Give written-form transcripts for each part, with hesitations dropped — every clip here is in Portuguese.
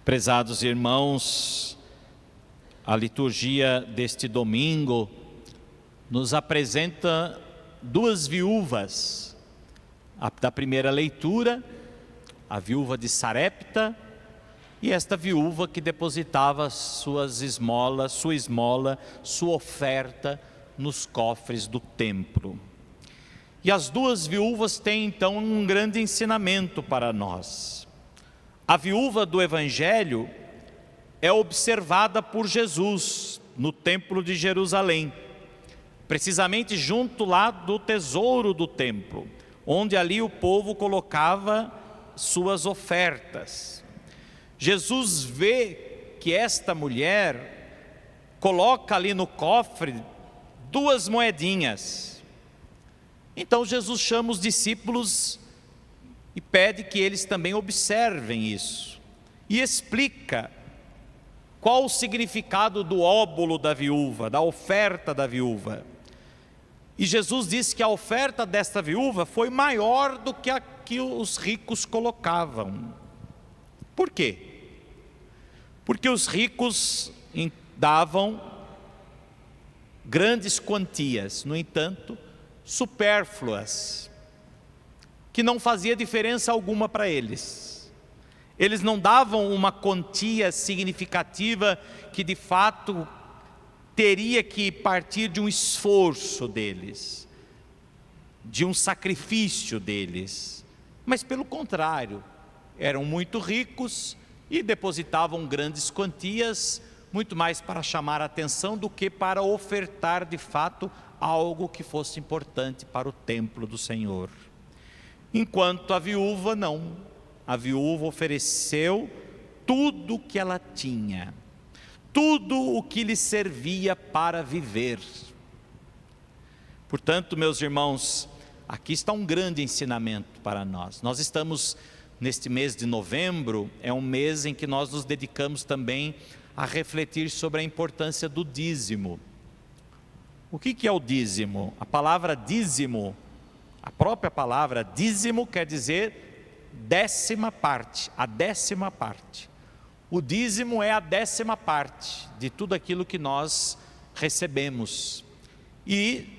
Prezados irmãos, a liturgia deste domingo nos apresenta duas viúvas. A da primeira leitura, a viúva de Sarepta, e esta viúva que depositava sua esmola, sua oferta nos cofres do templo. E as duas viúvas têm então um grande ensinamento para nós. A viúva do Evangelho é observada por Jesus no templo de Jerusalém, precisamente junto lá do tesouro do templo, onde ali o povo colocava suas ofertas. Jesus vê que esta mulher coloca ali no cofre 2 moedinhas. Então Jesus chama os discípulos e pede que eles também observem isso. E explica qual o significado do óbolo da viúva, da oferta da viúva. E Jesus disse que a oferta desta viúva foi maior do que a que os ricos colocavam. Por quê? Porque os ricos davam grandes quantias, no entanto, supérfluas, que não fazia diferença alguma para eles. Eles não davam uma quantia significativa que de fato teria que partir de um esforço deles, de um sacrifício deles, mas pelo contrário, eram muito ricos e depositavam grandes quantias, muito mais para chamar a atenção do que para ofertar de fato algo que fosse importante para o templo do Senhor. Enquanto a viúva não, a viúva ofereceu tudo o que ela tinha, tudo o que lhe servia para viver. Portanto, meus irmãos, aqui está um grande ensinamento para nós. Nós estamos neste mês de novembro, é um mês em que nós nos dedicamos também a refletir sobre a importância do dízimo. O que é o dízimo? A palavra dízimo, a própria palavra dízimo quer dizer 10ª parte, a 10ª parte. O dízimo é a 10ª parte de tudo aquilo que nós recebemos. E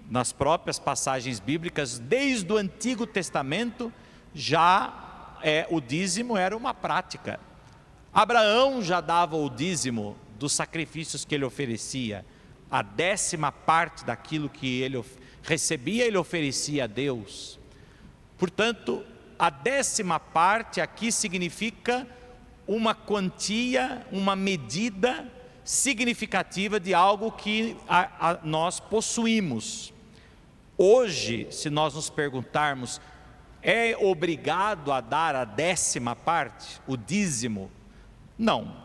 nas próprias passagens bíblicas, desde o Antigo Testamento, o dízimo era uma prática. Abraão já dava o dízimo dos sacrifícios que ele oferecia. A 10ª parte daquilo que ele recebia, ele oferecia a Deus. Portanto, a 10ª parte aqui significa uma quantia, uma medida significativa de algo que nós possuímos. Hoje, se nós nos perguntarmos, é obrigado a dar a 10ª parte, o dízimo? Não.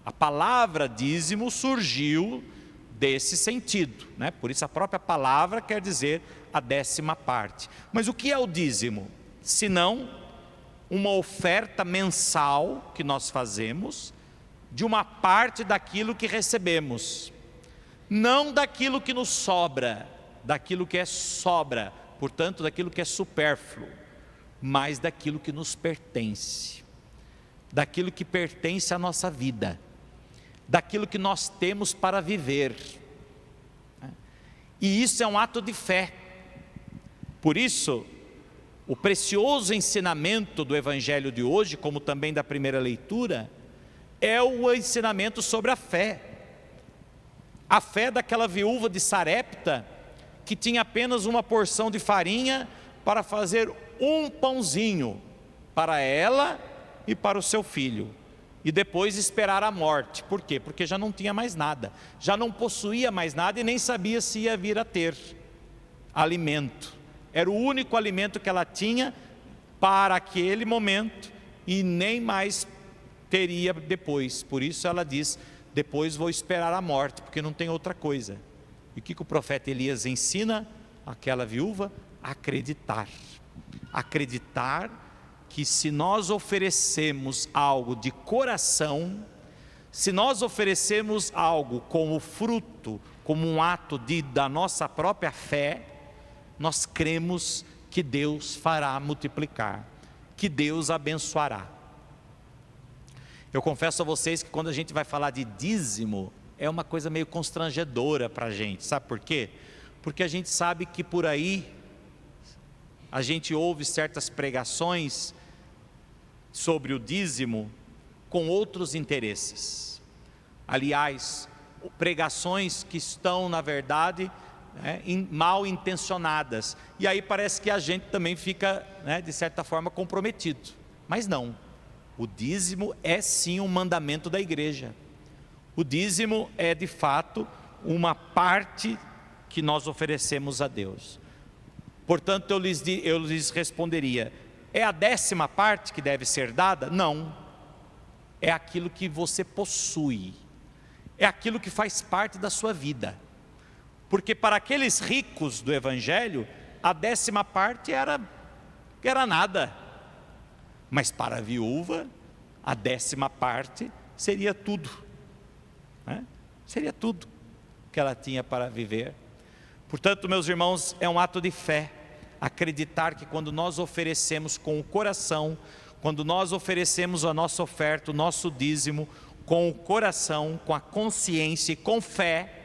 A palavra dízimo surgiu desse sentido, né? Por isso a própria palavra quer dizer a 10ª parte. Mas o que é o dízimo? Senão uma oferta mensal que nós fazemos de uma parte daquilo que recebemos, não daquilo que nos sobra, daquilo que é sobra, portanto daquilo que é supérfluo, mas daquilo que nos pertence, daquilo que pertence à nossa vida, daquilo que nós temos para viver. E isso é um ato de fé. Por isso, o precioso ensinamento do Evangelho de hoje, como também da primeira leitura, é o ensinamento sobre a fé. A fé daquela viúva de Sarepta, que tinha apenas uma porção de farinha para fazer um pãozinho para ela e para o seu filho, e depois esperar a morte. Por quê? Porque já não tinha mais nada, já não possuía mais nada e nem sabia se ia vir a ter alimento. Era o único alimento que ela tinha para aquele momento e nem mais teria depois. Por isso ela diz, depois vou esperar a morte, porque não tem outra coisa. E o que o profeta Elias ensina àquela viúva? Acreditar. Acreditar que se nós oferecemos algo de coração, se nós oferecemos algo como fruto, como um ato da nossa própria fé, nós cremos que Deus fará multiplicar, que Deus abençoará. Eu confesso a vocês que quando a gente vai falar de dízimo, é uma coisa meio constrangedora para a gente, sabe por quê? Porque a gente sabe que por aí, a gente ouve certas pregações sobre o dízimo com outros interesses. Aliás, pregações que estão, na verdade, mal intencionadas, e aí parece que a gente também fica, de certa forma, comprometido, mas não. O dízimo é sim um mandamento da igreja. O dízimo é de fato uma parte que nós oferecemos a Deus. Portanto, eu lhes responderia: é a 10ª parte que deve ser dada? Não, é aquilo que você possui, é aquilo que faz parte da sua vida. Porque para aqueles ricos do Evangelho, a 10ª parte era nada, mas para a viúva, a 10ª parte seria tudo, seria tudo que ela tinha para viver. Portanto, meus irmãos, é um ato de fé, acreditar que quando nós oferecemos com o coração, quando nós oferecemos a nossa oferta, o nosso dízimo, com o coração, com a consciência e com fé,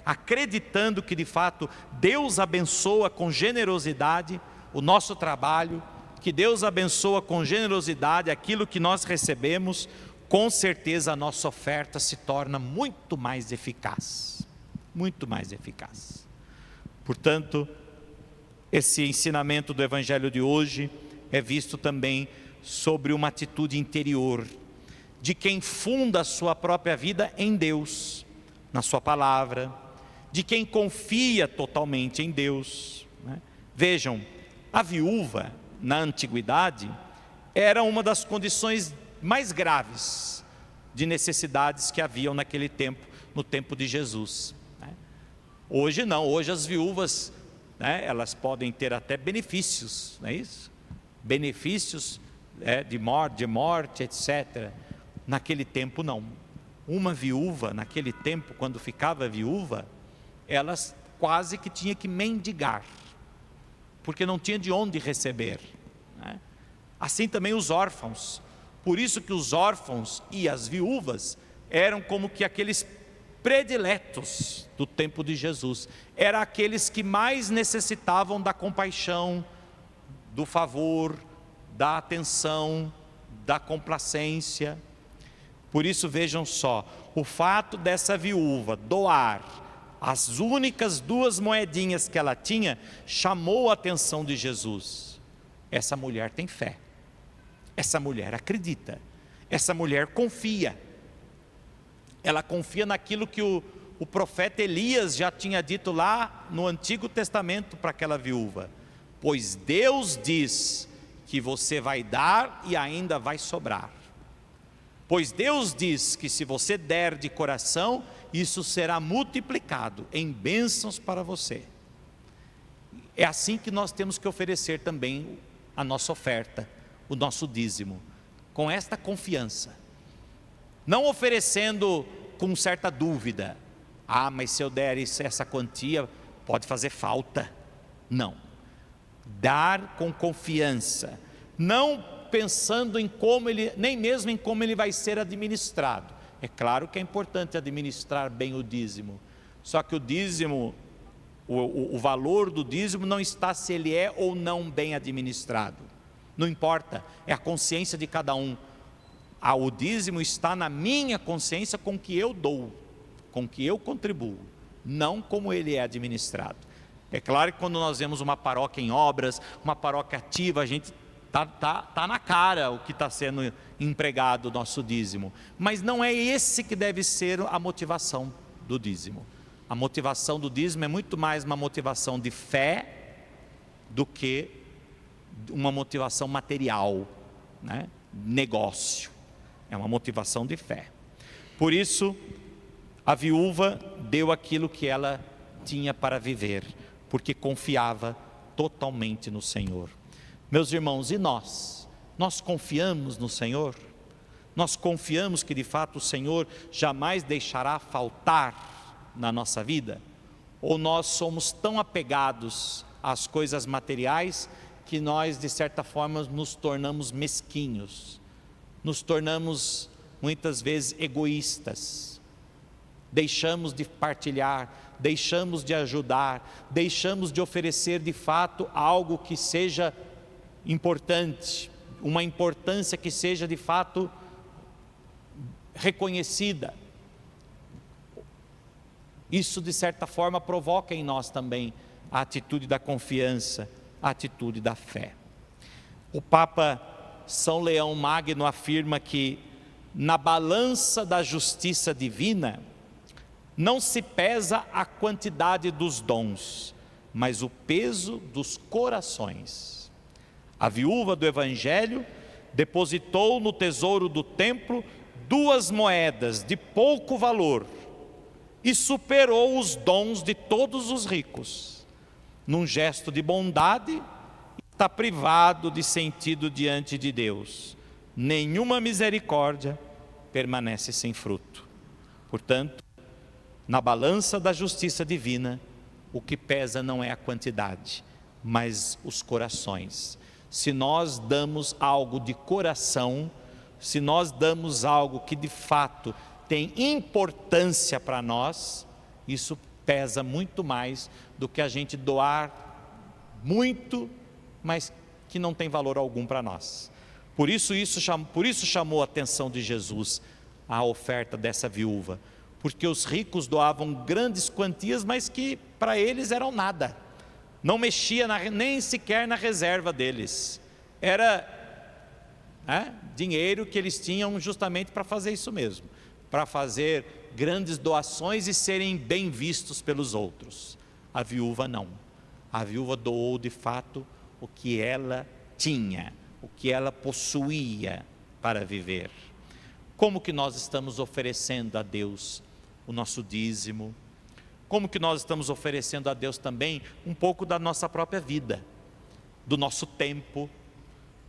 acreditando que de fato Deus abençoa com generosidade o nosso trabalho, que Deus abençoa com generosidade aquilo que nós recebemos, com certeza a nossa oferta se torna muito mais eficaz, muito mais eficaz. Portanto, esse ensinamento do Evangelho de hoje é visto também sobre uma atitude interior, de quem funda a sua própria vida em Deus, na sua palavra, de quem confia totalmente em Deus. Vejam, a viúva na antiguidade era uma das condições mais graves de necessidades que haviam naquele tempo, no tempo de Jesus. Hoje não, hoje as viúvas, elas podem ter até benefícios, não é isso? Benefícios de morte, etc. Naquele tempo não. Uma viúva, naquele tempo, quando ficava viúva, elas quase que tinha que mendigar, porque não tinha de onde receber. Assim também os órfãos. Por isso que os órfãos e as viúvas eram como que aqueles prediletos do tempo de Jesus. Eram aqueles que mais necessitavam da compaixão, do favor, da atenção, da complacência. Por isso, vejam só, o fato dessa viúva doar as únicas 2 moedinhas que ela tinha, chamou a atenção de Jesus. Essa mulher tem fé, essa mulher acredita, essa mulher confia. Ela confia naquilo que o profeta Elias já tinha dito lá no Antigo Testamento para aquela viúva: pois Deus diz que você vai dar e ainda vai sobrar. Pois Deus diz que se você der de coração, isso será multiplicado em bênçãos para você. É assim que nós temos que oferecer também a nossa oferta, o nosso dízimo, com esta confiança. Não oferecendo com certa dúvida: mas se eu der essa quantia, pode fazer falta. Não. Dar com confiança, não pensando em como ele, nem mesmo em como ele vai ser administrado. É claro que é importante administrar bem o dízimo, só que o dízimo, o valor do dízimo não está se ele é ou não bem administrado. Não importa, é a consciência de cada um. O dízimo está na minha consciência com que eu dou, com que eu contribuo, não como ele é administrado. É claro que quando nós vemos uma paróquia em obras, uma paróquia ativa, a gente tá na cara o que está sendo empregado o nosso dízimo, mas não é esse que deve ser a motivação do dízimo. A motivação do dízimo é muito mais uma motivação de fé do que uma motivação material, negócio. É uma motivação de fé. Por isso, a viúva deu aquilo que ela tinha para viver, porque confiava totalmente no Senhor. Meus irmãos, e nós? Nós confiamos no Senhor? Nós confiamos que de fato o Senhor jamais deixará faltar na nossa vida? Ou nós somos tão apegados às coisas materiais que nós de certa forma nos tornamos mesquinhos, nos tornamos muitas vezes egoístas. Deixamos de partilhar, deixamos de ajudar, deixamos de oferecer de fato algo que seja importante, uma importância que seja de fato reconhecida. Isso de certa forma provoca em nós também a atitude da confiança, a atitude da fé. O Papa São Leão Magno afirma que na balança da justiça divina não se pesa a quantidade dos dons, mas o peso dos corações. A viúva do Evangelho depositou no tesouro do templo 2 moedas de pouco valor e superou os dons de todos os ricos. Num gesto de bondade, está privado de sentido diante de Deus. Nenhuma misericórdia permanece sem fruto. Portanto, na balança da justiça divina, o que pesa não é a quantidade, mas os corações. Se nós damos algo de coração, se nós damos algo que de fato tem importância para nós, isso pesa muito mais do que a gente doar muito, mas que não tem valor algum para nós. Por isso chamou a atenção de Jesus a oferta dessa viúva, porque os ricos doavam grandes quantias, mas que para eles eram nada, não mexia nem sequer na reserva deles, era dinheiro que eles tinham justamente para fazer isso mesmo, para fazer grandes doações e serem bem vistos pelos outros. A viúva não, a viúva doou de fato o que ela tinha, o que ela possuía para viver. Como que nós estamos oferecendo a Deus o nosso dízimo? Como que nós estamos oferecendo a Deus também um pouco da nossa própria vida, do nosso tempo?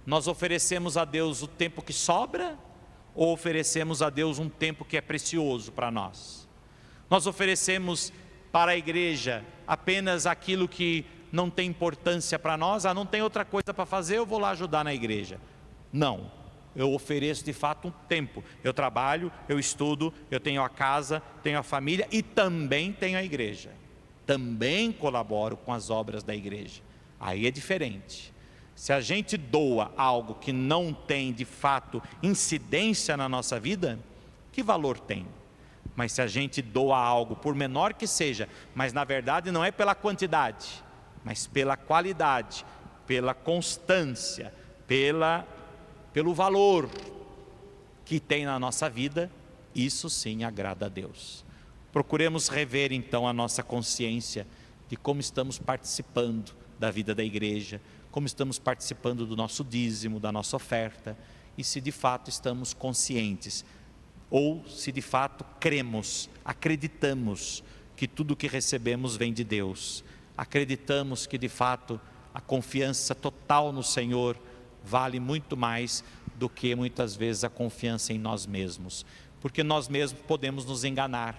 Nós oferecemos a Deus o tempo que sobra ou oferecemos a Deus um tempo que é precioso para nós? Nós oferecemos para a igreja apenas aquilo que não tem importância para nós, não tem outra coisa para fazer, eu vou lá ajudar na igreja. Não, eu ofereço de fato um tempo, eu trabalho, eu estudo, eu tenho a casa, tenho a família e também tenho a igreja, também colaboro com as obras da igreja. Aí é diferente. Se a gente doa algo que não tem de fato incidência na nossa vida, que valor tem? Mas se a gente doa algo, por menor que seja, mas na verdade não é pela quantidade, mas pela qualidade, pela constância, pelo valor que tem na nossa vida, isso sim agrada a Deus. Procuremos rever então a nossa consciência de como estamos participando da vida da igreja, como estamos participando do nosso dízimo, da nossa oferta, e se de fato estamos conscientes, ou se de fato cremos, acreditamos que tudo que recebemos vem de Deus, acreditamos que de fato a confiança total no Senhor vale muito mais do que muitas vezes a confiança em nós mesmos, porque nós mesmos podemos nos enganar,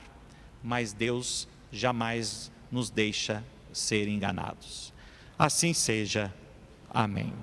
mas Deus jamais nos deixa ser enganados. Assim seja. Amém.